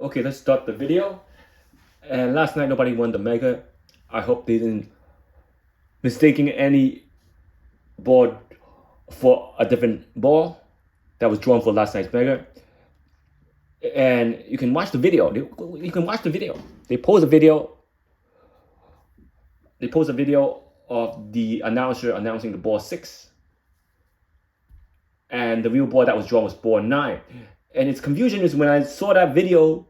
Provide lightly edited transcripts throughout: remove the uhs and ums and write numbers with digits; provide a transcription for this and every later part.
Okay, let's start the video. And last night nobody won the Mega. I hope they didn't mistaking any board for a different ball that was drawn for last night's Mega. And you can watch the video. You can watch the video. They post a video. They post a video of the announcer announcing the ball 6. And the real ball that was drawn was ball 9. And its confusion is when I saw that video,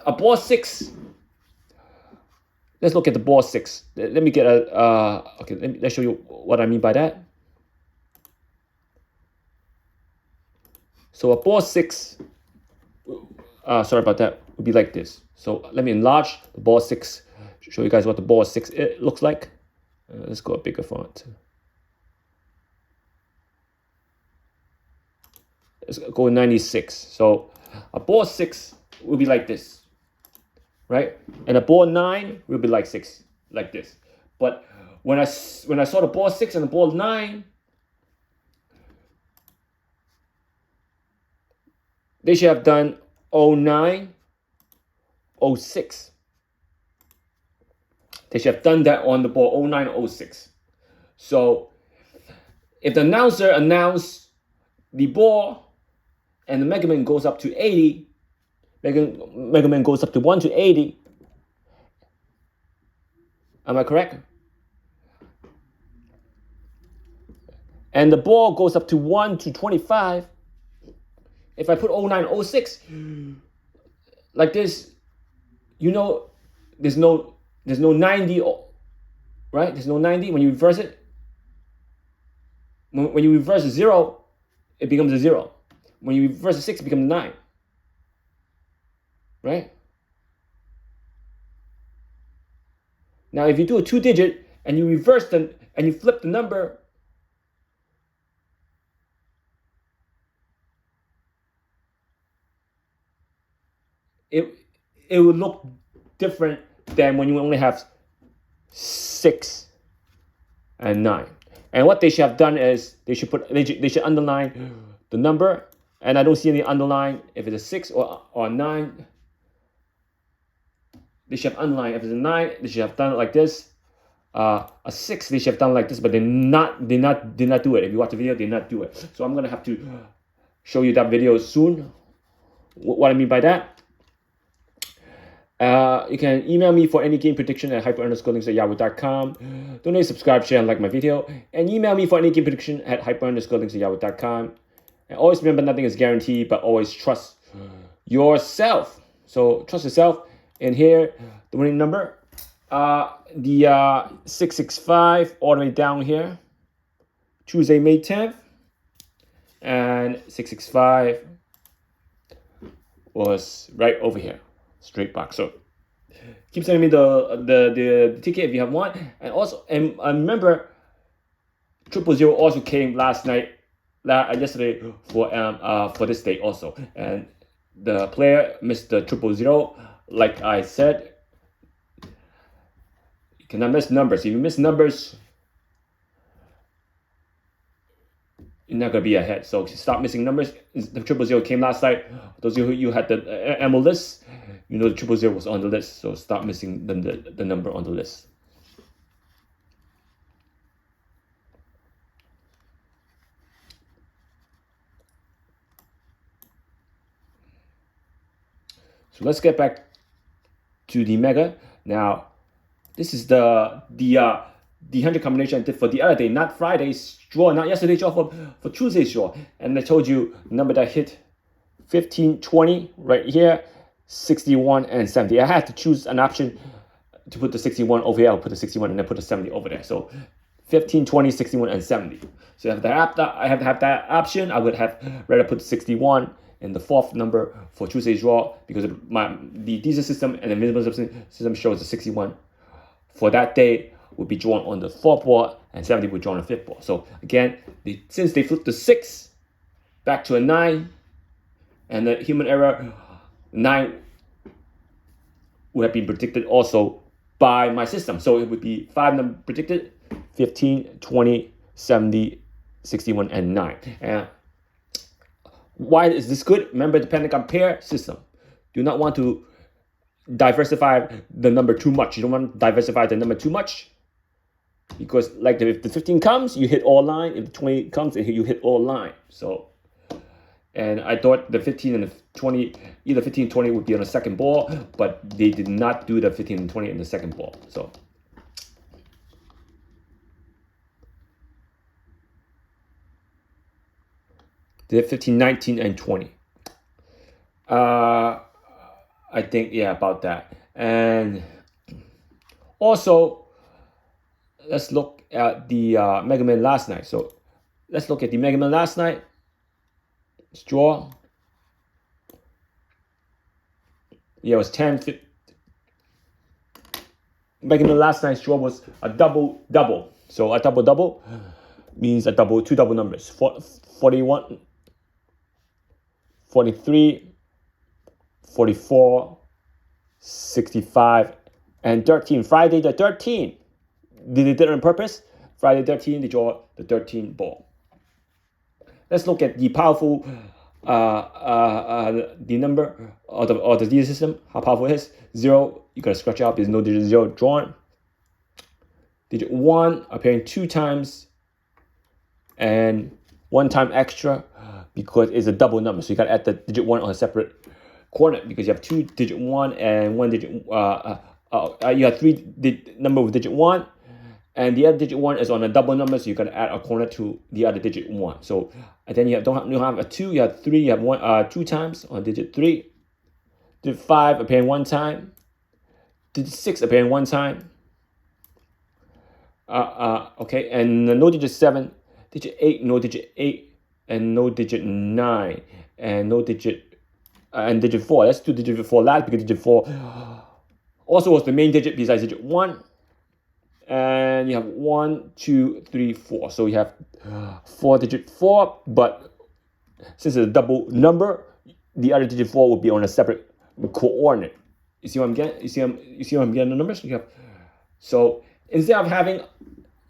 a ball 6. Let's look at the ball 6. Let me get a, okay, let's show you what I mean by that. So a ball 6, sorry about that, would be like this. So let me enlarge the ball 6, show you guys what the ball 6 looks like. Let's go a bigger font. Let's go 96. So a ball 6 will be like this, right? And a ball 9 will be like 6, like this. But when I saw the ball 6 and the ball 9, they should have done 09, 06. They should have done that on the ball 09, 06. So if the announcer announced the ball and the Mega Man goes up to 80, Mega Man goes up to 1 to 80. Am I correct? And the ball goes up to 1 to 25. If I put 09, 06, like this, you know, there's no 90, right? There's no 90 when you reverse it. When you reverse a 0, it becomes a 0. When you reverse a 6, it becomes a 9. Right? Now, if you do a 2-digit and you reverse them and you flip the number, it would look different than when you only have 6 and 9. And what they should have done is they should underline the number, and I don't see any underline if it's a 6 or 9. They should have underlined. If it's a 9, they should have done it like this. A 6, they should have done it like this, but they did not do it. If you watch the video, they did not do it. So I'm gonna have to show you that video soon. What I mean by that. You can email me for any game prediction at hyper_links@yahoo.com. Donate, subscribe, share, and like my video. And email me for any game prediction at hyper_links@yahoo.com. And always remember, nothing is guaranteed, but always trust yourself. So trust yourself. And here, the winning number, the 665 all the way down here, Tuesday, May 10th, and 665 was right over here, straight box. So keep sending me the ticket if you have one, and also remember, 000 also came yesterday for this date also, and the player missed the 000. Like I said, you cannot miss numbers. If you miss numbers, you're not going to be ahead. So stop missing numbers. The 000 came last night. Those of you who had the ammo list, you know the 000 was on the list. So stop missing the number on the list. So let's get back to the Mega. Now, this is the 100 combination I did for the other day, not Friday's draw, not yesterday's draw, for Tuesday's draw. And I told you the number that hit 15, 20 right here, 61 and 70. I had to choose an option to put the 61 over here. I'll put the 61 and then put the 70 over there. So 15, 20, 61, and 70. So if I have to have that option, I would have rather put 61 in the 4th number for Tuesday's draw, because the Dster system and the Invincible system shows the 61 for that day would be drawn on the 4th ball and 70 would be drawn on the 5th ball. So again, since they flipped the 6 back to a 9 and the human error, 9 would have been predicted also by my system. So it would be 5 number predicted: 15, 20, 70, 61, and 9. And why is this good? Remember the Pentagon pair system. do not want to diversify the number too much. You don't want to diversify the number too much, because like if the 15 comes, you hit all line. If the 20 comes, you hit all line. So, and I thought the 15 and the 20, either 15 and 20 would be on the second ball, but they did not do the 15 and 20 in the second ball. So they did 15, 19, and 20. I think, yeah, about that. And also, let's look at the Mega Man last night. So let's look at the Mega Man last night. Let's draw. Yeah, it was 10. Mega Man last night's draw was a double-double. So a double-double means two double numbers. 41, 43, 44, 65, and 13. Friday the 13th. They did it on purpose. Friday 13, they draw the 13 ball. Let's look at the powerful, the number or the digit system, how powerful it is. 0, you gotta scratch out. There's no digit 0 drawn. Digit 1 appearing 2 times, and 1 time extra because it's a double number. So you gotta add the digit 1 on a separate coordinate, because you have 2 digit 1 and 1 digit. You have 3 number with digit 1. And the other digit 1 is on a double number, so you can add a coordinate to the other digit 1. So, and then you don't have a 2, you have 3, you have 2 times on digit 3. Digit 5 appearing 1 time. Digit 6 appearing 1 time. Okay, and no digit 7. Digit 8, no digit 8. And no digit 9. And no digit, and digit 4. Let's do digit 4 last, because digit 4 also was the main digit besides digit 1. And you have 1, 2, 3, 4. So you have 4 digit 4, but since it's a double number, the other digit 4 will be on a separate coordinate. You see what I'm getting? You see what I'm getting the numbers? You have, so instead of having,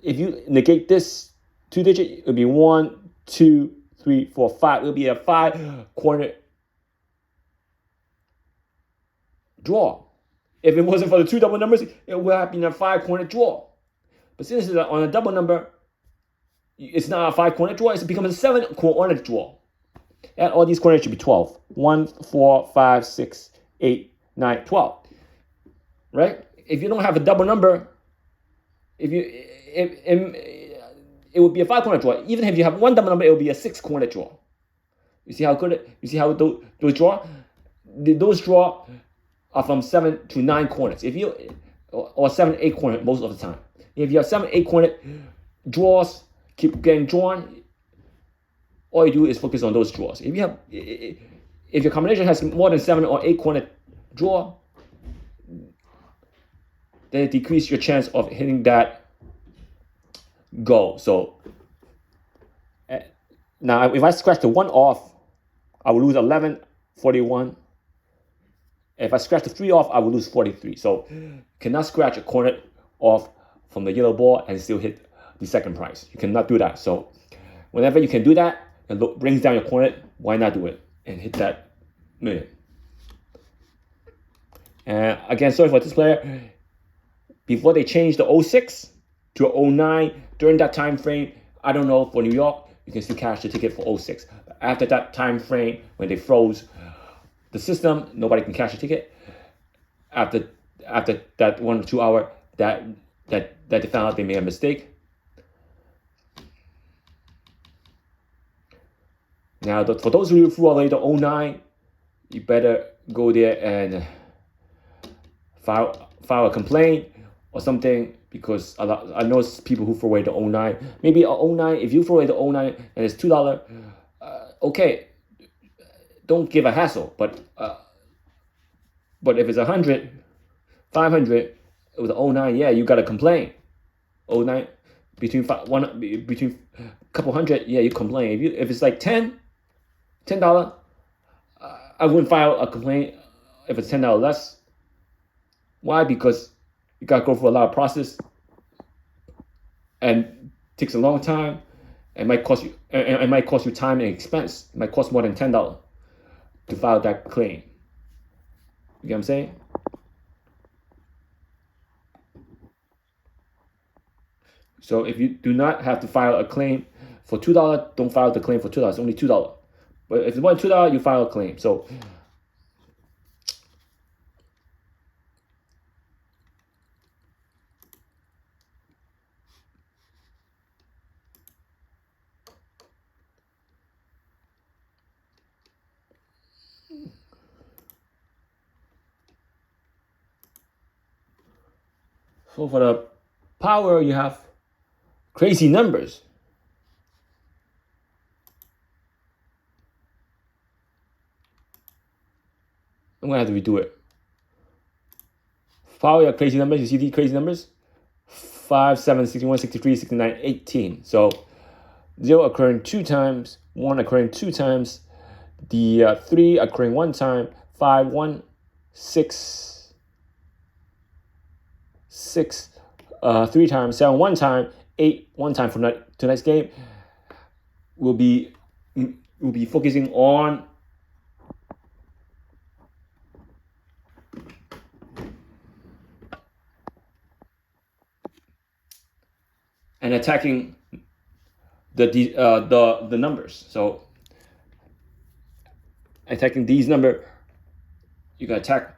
if you negate this 2 digit, it would be 1, 2, 3, 4, 5. It will be a 5 coordinate draw. If it wasn't for the 2 double numbers, it would have been a 5 coordinate draw. But since it's on a double number, it's not a 5 coordinate draw, it becomes a 7 coordinate draw. And all these coordinates should be 12. 1, 4, 5, 6, 8, 9, 12. Right? If you don't have a double number, it would be a 5 coordinate draw. Even if you have 1 double number, it will be a 6 coordinate draw. You see how good? You see how those draw? Those draw are from 7 to 9 coordinates. If you, or 7, 8 coordinate most of the time. If you have 7, 8 coordinate draws, keep getting drawn, all you do is focus on those draws. If your combination has more than 7 or 8 coordinate draw, then it decreases your chance of hitting that goal. So now if I scratch the 1 off, I will lose 11, 41. If I scratch the 3 off, I will lose 43. So you cannot scratch a coordinate off from the yellow ball and still hit the second prize. You cannot do that. So whenever you can do that, it brings down your coordinate, why not do it and hit that million? And again, sorry for this player. Before they changed the 06 to 09, during that time frame, I don't know, for New York, you can still cash the ticket for 06. But after that time frame, when they froze the system, nobody can cash a ticket. After that 1 or 2 hour, that they found out they made a mistake. Now, for those of you who are the 09, you better go there and file a complaint or something, because I know people who throw away the 09. Maybe a 09, if you throw away the 09 and it's $2, okay, don't give a hassle. But if it's 100, 500 with the 09, yeah, you gotta complain. 09 between a couple hundred, yeah, you complain. If it's like $10, I wouldn't file a complaint if it's $10 less. Why? Because you gotta go through a lot of process, and it takes a long time. It might cost you time and expense. It might cost more than $10 to file that claim. You get what I'm saying? So if you do not have to file a claim for $2, don't file the claim for $2. It's only $2. But if it's more than $2, you file a claim. So for the power, you have crazy numbers. I'm gonna have to redo it. Power, you have crazy numbers. You see these crazy numbers? 5, 7, 61, 63, 69, 18. So 0 occurring 2 times, 1 occurring 2 times, the 3 occurring 1 time, 5, 1, 6, 6, 3 times, 7, 1 time, 8, 1 time for tonight's game. We'll be focusing on and attacking the numbers. So attacking these numbers, you gotta attack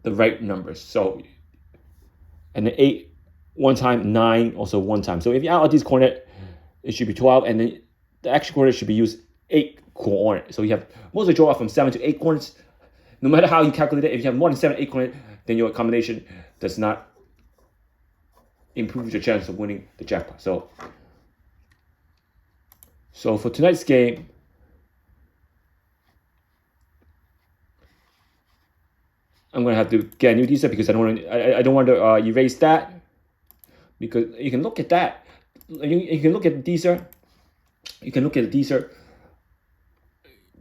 the right numbers. So and the 8 1 time, 9 also 1 time. So if you add all these coordinates, it should be 12, and then the extra coordinates should be used 8 coordinates. So you have mostly draw from 7 to 8 coordinates. No matter how you calculate it, if you have more than 7, 8 coordinates, then your combination does not improve your chance of winning the jackpot. So for tonight's game, I'm gonna have to get a new Dster because I don't want to erase that, because you can look at that. You can look at the Dster. You can look at the Dster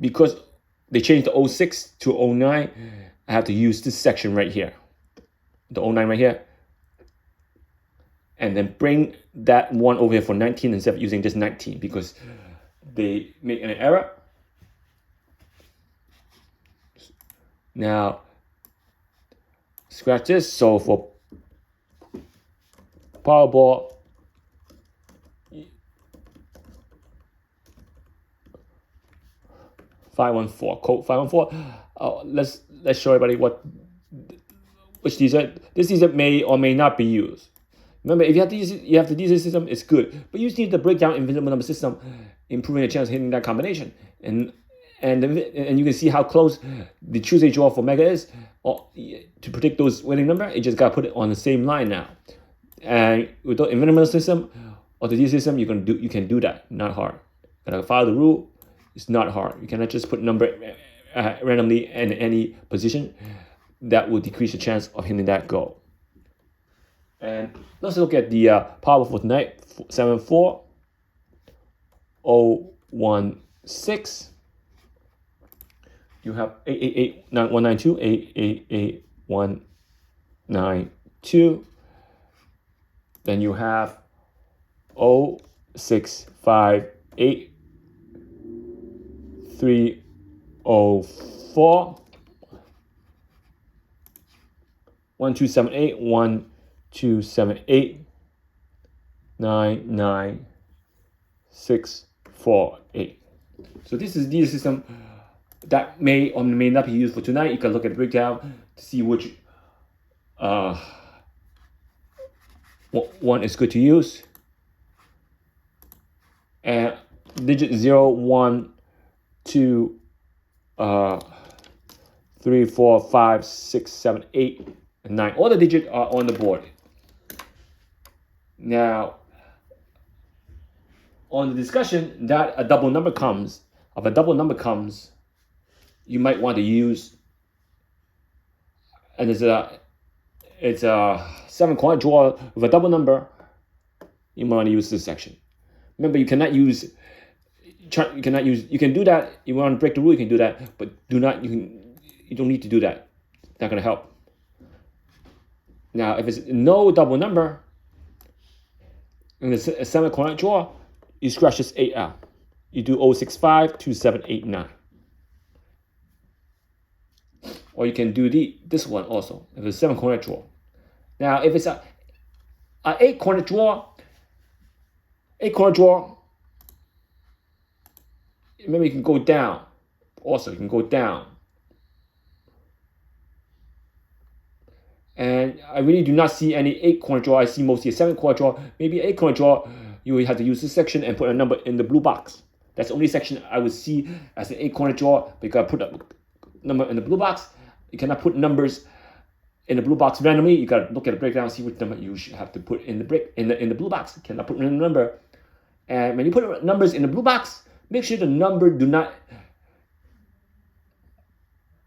because they changed the 06 to 09. I have to use this section right here, the 09 right here, and then bring that one over here for 19 instead of using just 19 because they make an error. Now, scratch this. So for Powerball, code 514. Let's show everybody which Dster. This Dster may or may not be used. Remember, if you have the Dster system, it's good, but you just need to break down Invincible number system, improving the chance of hitting that combination. And you can see how close the Tuesday draw for Mega is. To predict those winning number, you just gotta put it on the same line now. And with the Invincible system or the Dster system, you can do that. Not hard. Gotta follow the rule. It's not hard. You cannot just put number randomly in any position. That will decrease the chance of hitting that goal. And let's look at the power for tonight. 74016. You have 888-192, 888-192. Then you have 0658 304 1278 1278 99648. So this is the system that may or may not be used for tonight. You can look at the breakdown to see which one is good to use. And digit 0, 1, 2, 3, 4, 5, 6, 7, 8, and 9. All the digits are on the board. Now, on the discussion that a double number comes, you might want to use, and it's a 7 coin draw with a double number. You might want to use this section. Remember, you can do that. You want to break the rule, you can do that, but you don't need to do that. It's not going to help. Now, if it's no double number, and it's a 7 coin draw, you scratch this 8 out. You do 065 2789. or you can do this one also. If it's a 7-corner draw. Now, if it's a 8-corner draw, maybe you can go down. Also, you can go down. And I really do not see any 8-corner draw. I see mostly a 7-corner draw. Maybe 8-corner draw, you will have to use this section and put a number in the blue box. That's the only section I would see as an 8-corner draw. Because I put a number in the blue box. You cannot put numbers in the blue box randomly. You gotta look at the breakdown, see which number you should have to put in the blue box. You cannot put in a number. And when you put numbers in the blue box, make sure the number do not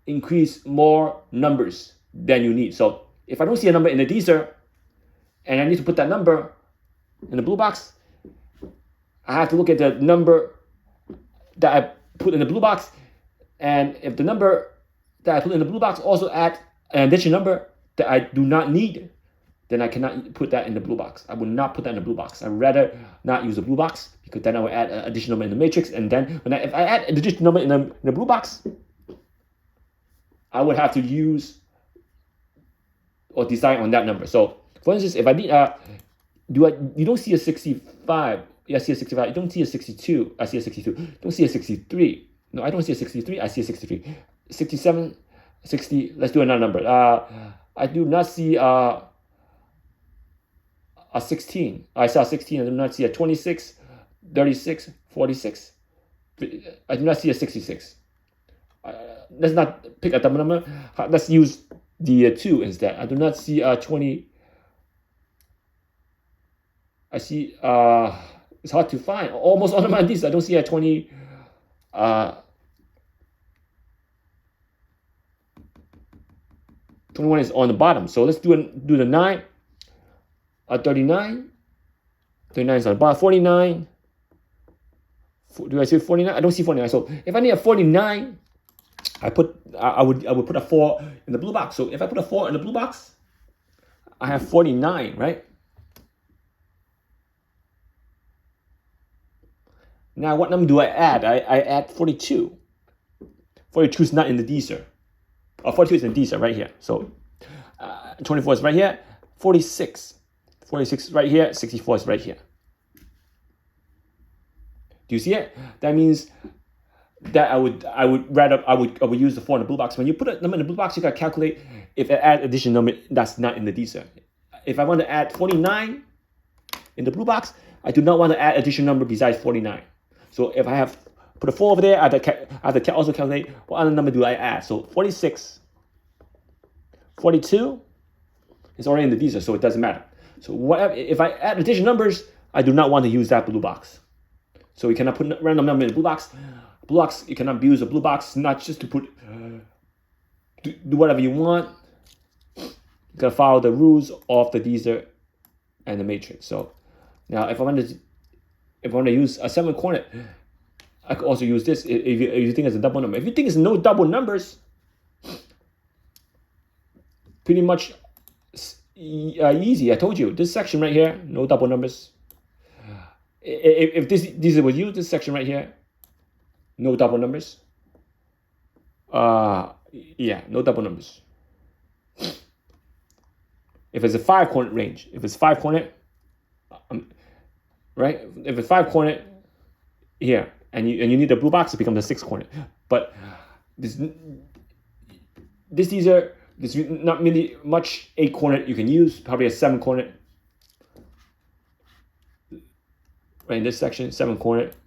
increase more numbers than you need. So if I don't see a number in the Dster, and I need to put that number in the blue box, I have to look at the number that I put in the blue box. And if the number that I put in the blue box also add an additional number that I do not need, then I cannot put that in the blue box. I will not put that in the blue box. I'd rather not use the blue box, because then I will add an additional number in the matrix. And then if I add an additional number in the blue box, I would have to use or decide on that number. So, for instance, if I need you don't see a 65. Yeah, I see a 65. You don't see a 62. I see a 62. You don't see a 63. No, I don't see a 63. I see a 63. 67, 60. Let's do another number. I do not see a 16. I saw a 16. I do not see a 26, 36, 46. I do not see a 66. Let's not pick a double number. Let's use the 2 instead. I do not see a 20. I see it's hard to find. Almost all of my these I don't see a 20. 21 is on the bottom. So let's do the 9. 39. 39 is on the bottom. 49. Do I see 49? I don't see 49. So if I need a 49, I would put a 4 in the blue box. So if I put a 4 in the blue box, I have 49, right? Now what number do I add? I add 42. 42 is not in the Dster. 42 is in Dster right here. So 24 is right here. 46. 46 is right here. 64 is right here. Do you see it? That means that I would use the 4 in the blue box. When you put a number in the blue box, you gotta calculate if I add additional number that's not in the Dster. If I want to add 49 in the blue box, I do not want to add additional number besides 49. So if I have put a 4 over there, I have to also calculate what other number do I add. So 46, 42 is already in the Dster, so it doesn't matter. So whatever, if I add additional numbers, I do not want to use that blue box. So you cannot put a random number in the blue box. Blue box, you cannot use a blue box, not just to put do whatever you want. You gotta follow the rules of the Dster and the matrix. So now if I want to use a 7 coordinate, I could also use this if you think it's a double number. If you think it's no double numbers, pretty much easy. I told you, this section right here, no double numbers. If this was used, this section right here, no double numbers. Yeah, no double numbers. If it's a 5 coordinate range, if it's 5 coordinate, right? If it's 5 coordinate here, and you need the blue box, it becomes a 6 coordinate. But there's not really much 8 coordinate you can use. Probably a 7 coordinate. Right in this section, 7 coordinate.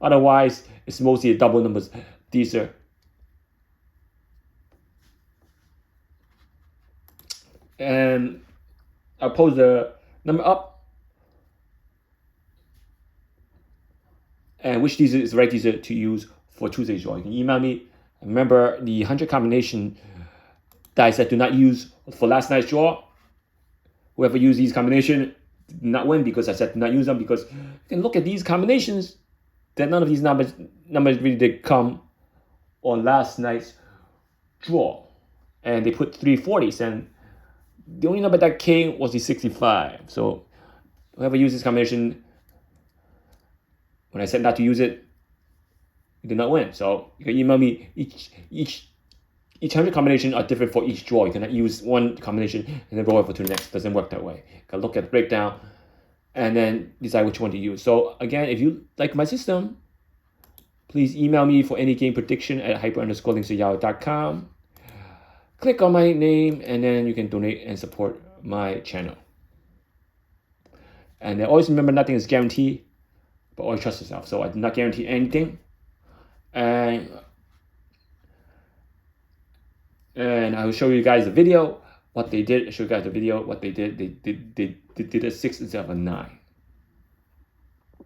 Otherwise, it's mostly a double numbers. These are. And I'll pose the number up. And which Dster is the right Dster to use for Tuesday's draw. You can email me. Remember the 100 combination that I said do not use for last night's draw. Whoever used these combination did not win, because I said do not use them, because you can look at these combinations that none of these numbers really did come on last night's draw. And they put 340s, and the only number that came was the 65. So whoever used this combination, when I said not to use it, you did not win. So you can email me each each 100 combination are different for each draw. You cannot use one combination and then roll over to the next. It doesn't work that way. You gotta look at the breakdown and then decide which one to use. So again, if you like my system, please email me for any game prediction at hyper_links@yahoo.com. Click on my name and then you can donate and support my channel. And always remember, nothing is guaranteed, but always trust yourself. So I did not guarantee anything. And I will show you guys a video, what they did. I show you guys the video, what they did. They did a 6 instead of a 9.